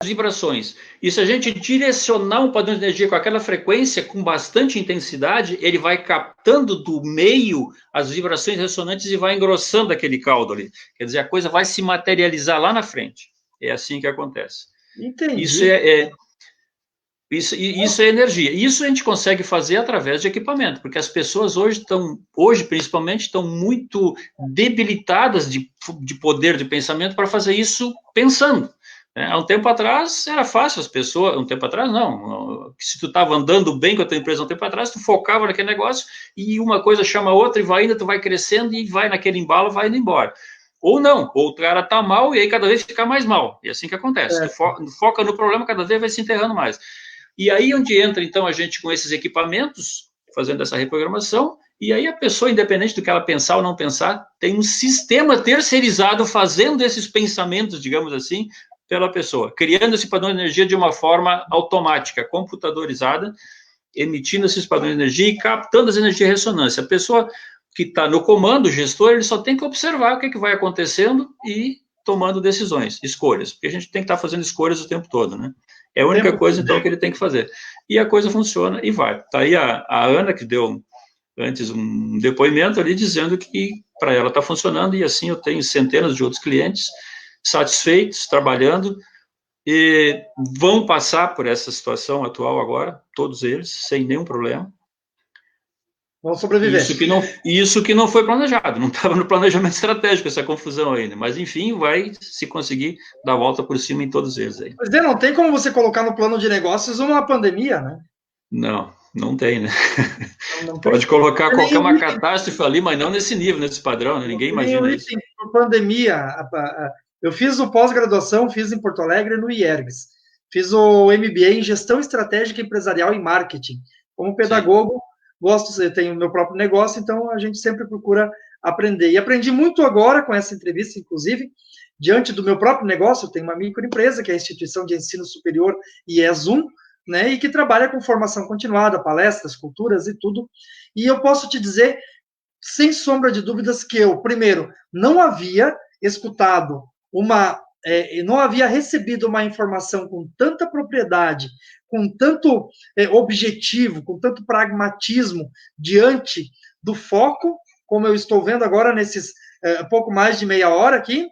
vibrações. E se a gente direcionar um padrão de energia com aquela frequência, com bastante intensidade, ele vai captando do meio as vibrações ressonantes e vai engrossando aquele caldo ali. Quer dizer, a coisa vai se materializar lá na frente. É assim que acontece. Entendi. Isso é energia. Isso a gente consegue fazer através de equipamento, porque as pessoas hoje principalmente, estão muito debilitadas de poder de pensamento para fazer isso pensando. Há um tempo atrás era fácil as pessoas, um tempo atrás não, se tu estava andando bem com a tua empresa um tempo atrás, tu focava naquele negócio e uma coisa chama a outra e vai indo, tu vai crescendo e vai naquele embalo, vai indo embora. Ou não, ou o cara tá mal e aí cada vez fica mais mal, e é assim que acontece, tu foca no problema, cada vez vai se enterrando mais. E aí onde entra, então, a gente com esses equipamentos, fazendo essa reprogramação, e aí a pessoa, independente do que ela pensar ou não pensar, tem um sistema terceirizado fazendo esses pensamentos, digamos assim, pela pessoa, criando esse padrão de energia de uma forma automática, computadorizada, emitindo esses padrões de energia e captando as energias de ressonância. A pessoa que está no comando, o gestor, ele só tem que observar o que vai acontecendo e tomando decisões, escolhas, porque a gente tem que estar fazendo escolhas o tempo todo, né? É a única coisa, então, que ele tem que fazer. E a coisa funciona e vai. Está aí a Ana, que deu antes um depoimento ali, dizendo que para ela está funcionando, e assim eu tenho centenas de outros clientes satisfeitos, trabalhando, e vão passar por essa situação atual agora, todos eles, sem nenhum problema. Vão sobreviver. Isso que não foi planejado, não estava no planejamento estratégico essa confusão ainda, mas enfim, vai se conseguir dar a volta por cima em todos eles aí. Mas não tem como você colocar no plano de negócios uma pandemia, né? Não tem, né? Não pode colocar qualquer uma catástrofe ali, mas não nesse nível, nesse padrão, né? Ninguém imagina isso. Pandemia, eu fiz o pós-graduação, fiz em Porto Alegre no IERGS, fiz o MBA em Gestão Estratégica Empresarial e Marketing. Como pedagogo, eu tenho meu próprio negócio, então a gente sempre procura aprender. E aprendi muito agora com essa entrevista, inclusive, diante do meu próprio negócio. Eu tenho uma microempresa, que é a Instituição de Ensino Superior IESUM, né, e que trabalha com formação continuada, palestras, culturas e tudo. E eu posso te dizer, sem sombra de dúvidas, que eu, primeiro, não havia escutado não havia recebido uma informação com tanta propriedade, com tanto objetivo, com tanto pragmatismo diante do foco, como eu estou vendo agora nesses pouco mais de meia hora aqui,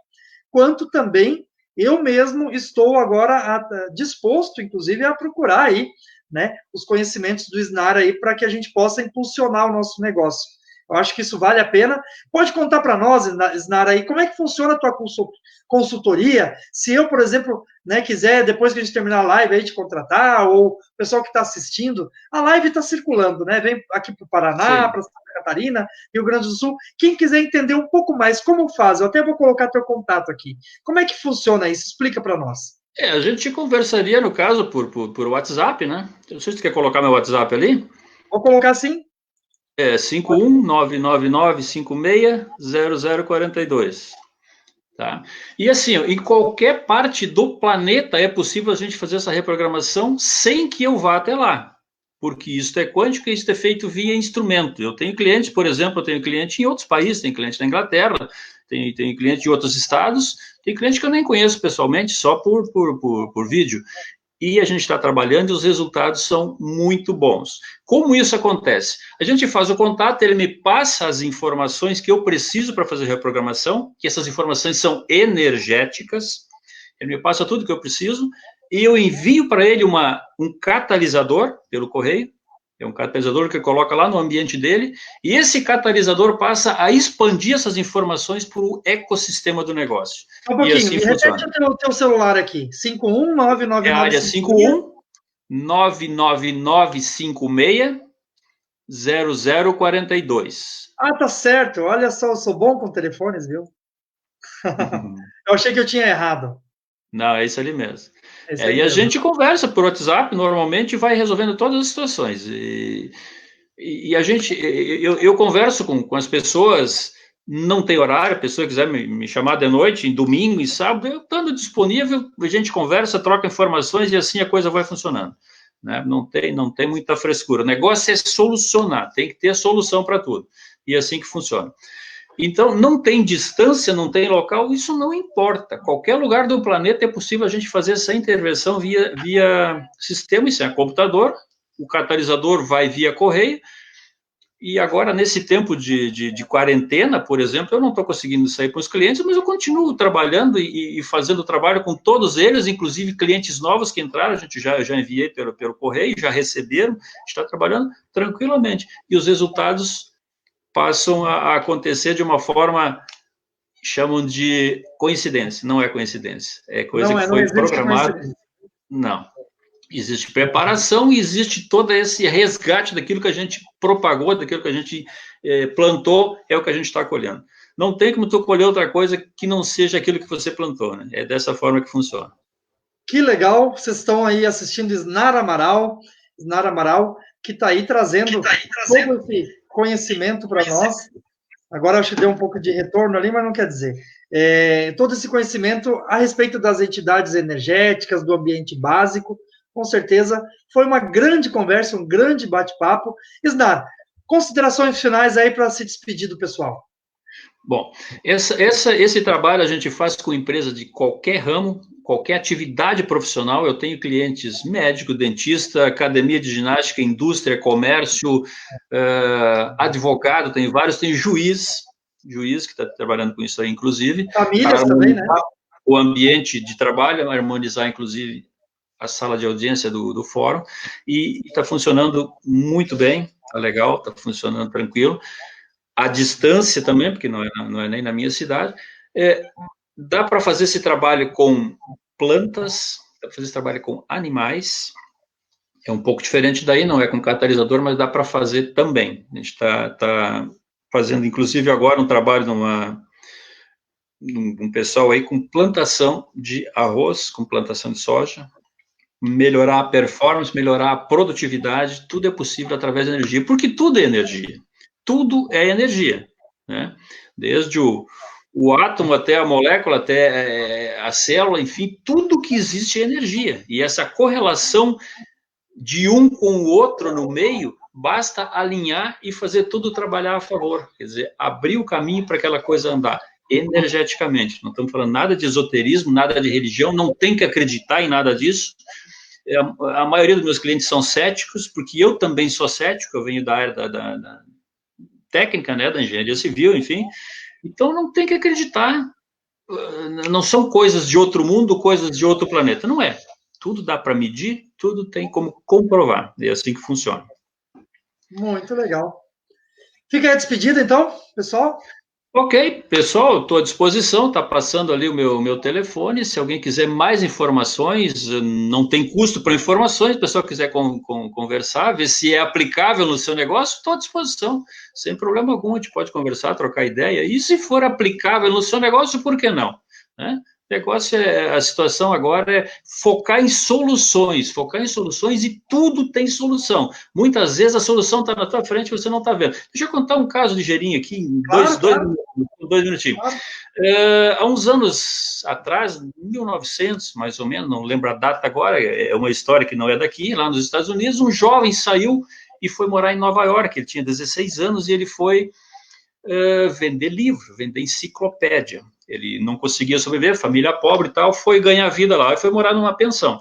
quanto também eu mesmo estou agora disposto, inclusive, a procurar aí, né, os conhecimentos do SNAR aí para que a gente possa impulsionar o nosso negócio. Eu acho que isso vale a pena. Pode contar para nós, SNAR, aí, como é que funciona a tua consultoria? Se eu, por exemplo, né, quiser, depois que a gente terminar a live, aí te contratar, ou o pessoal que está assistindo, a live está circulando, né? Vem aqui para o Paraná, para Santa Catarina, Rio Grande do Sul. Quem quiser entender um pouco mais como faz, eu até vou colocar teu contato aqui. Como é que funciona isso? Explica para nós. A gente conversaria, no caso, por WhatsApp, né? Não sei se tu quer colocar meu WhatsApp ali. Vou colocar sim. 51999560042. Tá? E assim, em qualquer parte do planeta é possível a gente fazer essa reprogramação sem que eu vá até lá, porque isso é quântico e isso é feito via instrumento. Eu tenho clientes, por exemplo, eu tenho cliente em outros países, tenho cliente na Inglaterra, tenho cliente de outros estados, tem cliente que eu nem conheço pessoalmente, só por vídeo. E a gente está trabalhando e os resultados são muito bons. Como isso acontece? A gente faz o contato, ele me passa as informações que eu preciso para fazer a reprogramação, que essas informações são energéticas, ele me passa tudo que eu preciso, e eu envio para ele um catalisador pelo correio, é um catalisador que ele coloca lá no ambiente dele, e esse catalisador passa a expandir essas informações para o ecossistema do negócio. Um pouquinho, e assim repete o teu celular aqui, 51999. É a área 51999560042. Ah, tá certo, olha só, eu sou bom com telefones, viu? Eu achei que eu tinha errado. Não, é isso ali mesmo. E a gente conversa por WhatsApp, normalmente, e vai resolvendo todas as situações. E a gente, eu converso com as pessoas, não tem horário, a pessoa quiser me chamar de noite, em domingo, em sábado, eu estando disponível, a gente conversa, troca informações e assim a coisa vai funcionando. Né? Não tem muita frescura. O negócio é solucionar, tem que ter solução para tudo. E é assim que funciona. Então, não tem distância, não tem local, isso não importa. Qualquer lugar do planeta é possível a gente fazer essa intervenção via sistema, isso é computador, o catalisador vai via correio, e agora, nesse tempo de quarentena, por exemplo, eu não estou conseguindo sair para os clientes, mas eu continuo trabalhando e fazendo trabalho com todos eles, inclusive clientes novos que entraram, a gente já enviei pelo correio, já receberam, está trabalhando tranquilamente. E os resultados passam a acontecer de uma forma, chamam de coincidência. Não é coincidência, é coisa que foi programada. Não. Existe preparação e existe todo esse resgate daquilo que a gente propagou, daquilo que a gente plantou, é o que a gente está colhendo. Não tem como tu colher outra coisa que não seja aquilo que você plantou, né? É dessa forma que funciona. Que legal, vocês estão aí assistindo Isnara Amaral, que está aí trazendo todo esse conhecimento para nós. Agora acho que deu um pouco de retorno ali, mas não quer dizer. Todo esse conhecimento a respeito das entidades energéticas, do ambiente básico, com certeza foi uma grande conversa, um grande bate-papo. Isnar, considerações finais aí para se despedir do pessoal. Bom, esse trabalho a gente faz com empresas de qualquer ramo, qualquer atividade profissional. Eu tenho clientes médico, dentista, academia de ginástica, indústria, comércio, advogado, tem vários, tem juiz que está trabalhando com isso aí, inclusive. Famílias também, né? O ambiente de trabalho, harmonizar, inclusive, a sala de audiência do fórum, e está funcionando muito bem, está legal, está funcionando tranquilo. A distância também, porque não é nem na minha cidade, dá para fazer esse trabalho com plantas, dá para fazer esse trabalho com animais, é um pouco diferente daí, não é com catalisador, mas dá para fazer também. A gente está fazendo, inclusive, agora um trabalho um pessoal aí com plantação de arroz, com plantação de soja, melhorar a performance, melhorar a produtividade, tudo é possível através da energia, porque tudo é energia. Tudo é energia, né? Desde o átomo até a molécula, até a célula, enfim, tudo que existe é energia. E essa correlação de um com o outro no meio, basta alinhar e fazer tudo trabalhar a favor. Quer dizer, abrir o caminho para aquela coisa andar energeticamente. Não estamos falando nada de esoterismo, nada de religião, não tem que acreditar em nada disso. A maioria dos meus clientes são céticos, porque eu também sou cético, eu venho da área da técnica, né, da engenharia civil, enfim. Então, não tem que acreditar. Não são coisas de outro mundo, coisas de outro planeta. Não é. Tudo dá para medir, tudo tem como comprovar. É assim que funciona. Muito legal. Fica aí a despedida, então, pessoal. Ok, pessoal, estou à disposição, está passando ali o meu telefone, se alguém quiser mais informações, não tem custo para informações, se o pessoal quiser conversar, ver se é aplicável no seu negócio, estou à disposição, sem problema algum, a gente pode conversar, trocar ideia, e se for aplicável no seu negócio, por que não? Né? O negócio a situação agora é focar em soluções e tudo tem solução. Muitas vezes a solução está na tua frente e você não está vendo. Deixa eu contar um caso ligeirinho aqui, em dois minutinhos. Claro. Há uns anos atrás, 1900, mais ou menos, não lembro a data agora, é uma história que não é daqui, lá nos Estados Unidos, um jovem saiu e foi morar em Nova York. Ele tinha 16 anos e ele foi vender livro, vender enciclopédia. Ele não conseguia sobreviver, família pobre e tal, foi ganhar vida lá e foi morar numa pensão.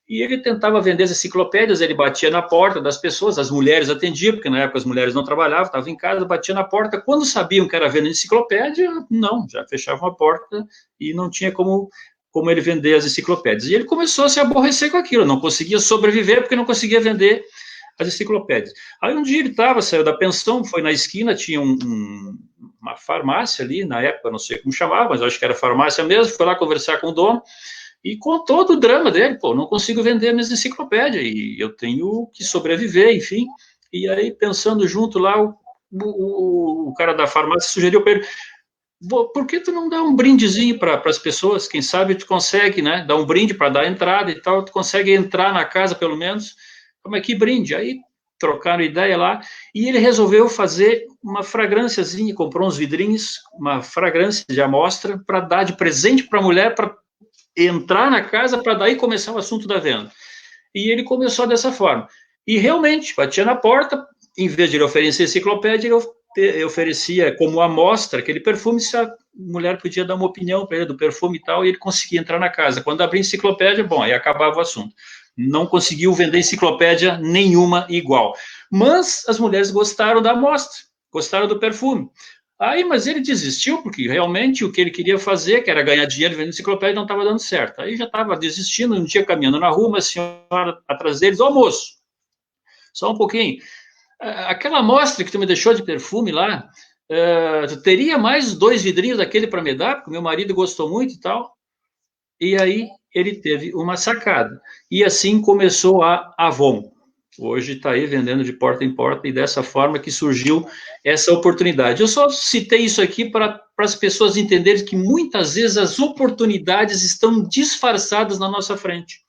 E ele tentava vender as enciclopédias, ele batia na porta das pessoas, as mulheres atendiam, porque na época as mulheres não trabalhavam, estavam em casa, batia na porta. Quando sabiam que era venda de enciclopédia, não, já fechavam a porta e não tinha como ele vender as enciclopédias. E ele começou a se aborrecer com aquilo, não conseguia sobreviver porque não conseguia vender as enciclopédias. Aí um dia ele saiu da pensão, foi na esquina, tinha uma farmácia ali, na época, não sei como chamava, mas acho que era farmácia mesmo, foi lá conversar com o dono, e contou do drama dele, não consigo vender minhas enciclopédias, e eu tenho que sobreviver, enfim. E aí, pensando junto lá, o cara da farmácia sugeriu para ele, por que tu não dá um brindezinho para as pessoas? Quem sabe tu consegue, né, dar um brinde para dar entrada e tal, tu consegue entrar na casa, pelo menos. Como é que brinde? Aí trocaram ideia lá, e ele resolveu fazer uma fragrânciazinha, comprou uns vidrinhos, uma fragrância de amostra, para dar de presente para a mulher, para entrar na casa, para daí começar o assunto da venda. E ele começou dessa forma. E realmente, batia na porta, em vez de ele oferecer enciclopédia, ele oferecia como amostra aquele perfume, se a mulher podia dar uma opinião para ele do perfume e tal, e ele conseguia entrar na casa. Quando abria enciclopédia, bom, aí acabava o assunto. Não conseguiu vender enciclopédia nenhuma igual. Mas as mulheres gostaram da amostra, gostaram do perfume. Aí, mas ele desistiu, porque realmente o que ele queria fazer, que era ganhar dinheiro vendendo enciclopédia, não estava dando certo. Aí já estava desistindo, um dia caminhando na rua, uma senhora atrás deles, ô moço, só um pouquinho. Aquela amostra que tu me deixou de perfume lá, tu teria mais 2 vidrinhos daquele para me dar? Porque meu marido gostou muito e tal. E aí ele teve uma sacada. E assim começou a Avon. Hoje está aí vendendo de porta em porta e dessa forma que surgiu essa oportunidade. Eu só citei isso aqui para as pessoas entenderem que muitas vezes as oportunidades estão disfarçadas na nossa frente,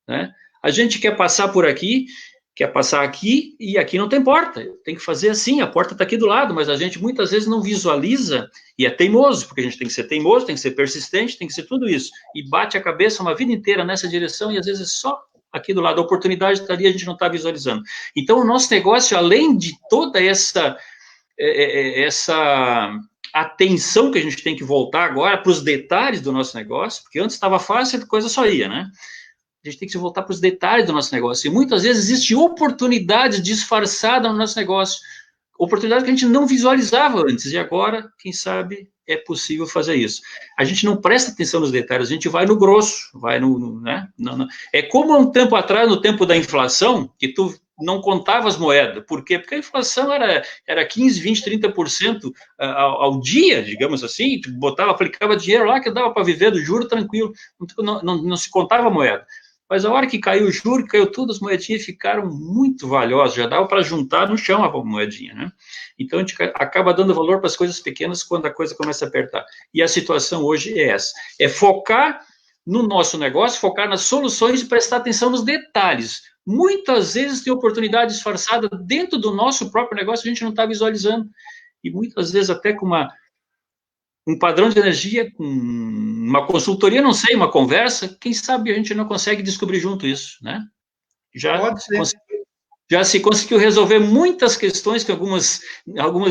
né? A gente quer passar por aqui, quer passar aqui, e aqui não tem porta. Tem que fazer assim, a porta está aqui do lado, mas a gente muitas vezes não visualiza, e é teimoso, porque a gente tem que ser teimoso, tem que ser persistente, tem que ser tudo isso. E bate a cabeça uma vida inteira nessa direção, e às vezes só aqui do lado, a oportunidade está ali, a gente não está visualizando. Então, o nosso negócio, além de toda essa atenção que a gente tem que voltar agora para os detalhes do nosso negócio, porque antes estava fácil, a coisa só ia, né? A gente tem que se voltar para os detalhes do nosso negócio. E muitas vezes existe oportunidade disfarçada no nosso negócio. Oportunidade que a gente não visualizava antes. E agora, quem sabe, é possível fazer isso. A gente não presta atenção nos detalhes, a gente vai no grosso, vai né? Não. É como há um tempo atrás, no tempo da inflação, que tu não contava as moedas. Por quê? Porque a inflação era 15, 20, 30% ao dia, digamos assim. Tu aplicava dinheiro lá que dava para viver do juro tranquilo. Não se contava a moeda. Mas a hora que caiu o juro, caiu tudo, as moedinhas ficaram muito valiosas, já dava para juntar no chão a moedinha, né? Então a gente acaba dando valor para as coisas pequenas quando a coisa começa a apertar. E a situação hoje é essa: é focar no nosso negócio, focar nas soluções e prestar atenção nos detalhes. Muitas vezes tem oportunidade disfarçada dentro do nosso próprio negócio, a gente não está visualizando. E muitas vezes até com um padrão de energia, com uma consultoria, não sei, uma conversa, quem sabe a gente não consegue descobrir junto isso, né? Já se conseguiu resolver muitas questões que algumas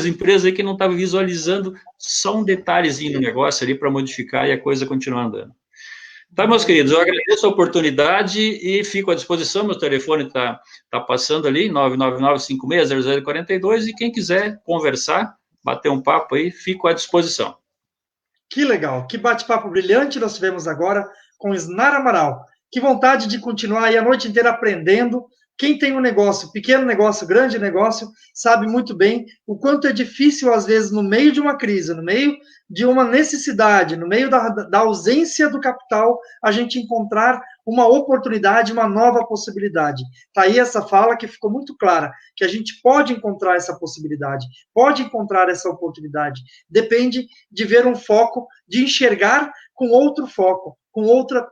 empresas aí que não estavam visualizando só um detalhezinho no negócio ali para modificar e a coisa continuar andando. Tá, meus queridos, eu agradeço a oportunidade e fico à disposição, meu telefone está passando ali, 999560042, e quem quiser conversar, bater um papo aí, fico à disposição. Que legal, que bate-papo brilhante nós tivemos agora com Isnar Amaral. Que vontade de continuar aí a noite inteira aprendendo. Quem tem um negócio, pequeno negócio, grande negócio, sabe muito bem o quanto é difícil, às vezes, no meio de uma crise, no meio de uma necessidade, no meio da ausência do capital, a gente encontrar uma oportunidade, uma nova possibilidade. Está aí essa fala que ficou muito clara, que a gente pode encontrar essa possibilidade, pode encontrar essa oportunidade. Depende de ver um foco, de enxergar com outro foco, com outra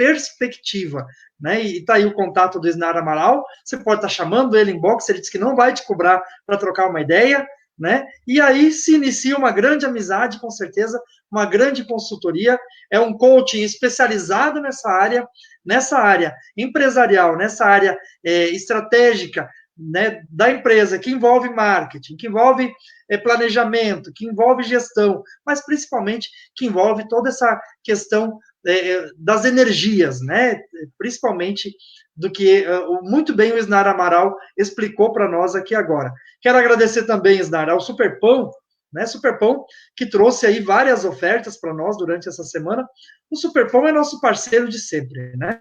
perspectiva, né? E está aí o contato do Isnar Amaral, você pode estar chamando ele em box, ele disse que não vai te cobrar para trocar uma ideia, né? E aí se inicia uma grande amizade, com certeza, uma grande consultoria, é um coaching especializado nessa área empresarial, nessa área estratégica, né, da empresa, que envolve marketing, que envolve planejamento, que envolve gestão, mas principalmente que envolve toda essa questão das energias, né? Principalmente do que muito bem o Isnar Amaral explicou para nós aqui agora. Quero agradecer também, Isnar, ao Superpão, né? Superpão, que trouxe aí várias ofertas para nós durante essa semana. O Superpão é nosso parceiro de sempre, né?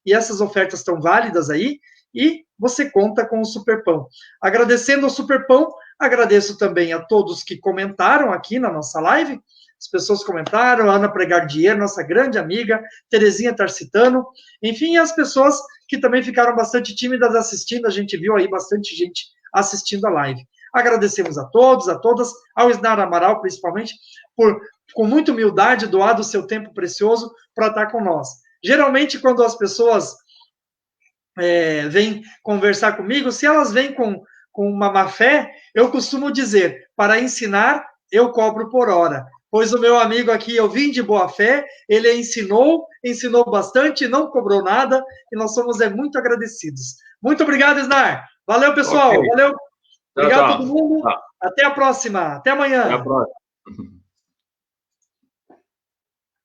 E essas ofertas estão válidas aí, e você conta com o Superpão. Agradecendo ao Superpão, agradeço também a todos que comentaram aqui na nossa live. As pessoas comentaram, a Ana Pregardier, nossa grande amiga, Terezinha Tarcitano, enfim, as pessoas que também ficaram bastante tímidas assistindo, a gente viu aí bastante gente assistindo a live. Agradecemos a todos, a todas, ao Isnar Amaral, principalmente, por, com muita humildade, doado o seu tempo precioso para estar com nós. Geralmente, quando as pessoas vêm conversar comigo, se elas vêm com uma má fé, eu costumo dizer, para ensinar, eu cobro por hora. Pois o meu amigo aqui, eu vim de boa fé, ele ensinou bastante, não cobrou nada, e nós somos muito agradecidos. Muito obrigado, Isnar. Valeu, pessoal. Okay. Valeu. Obrigado a todo mundo. Até a próxima. Até amanhã. Até a próxima.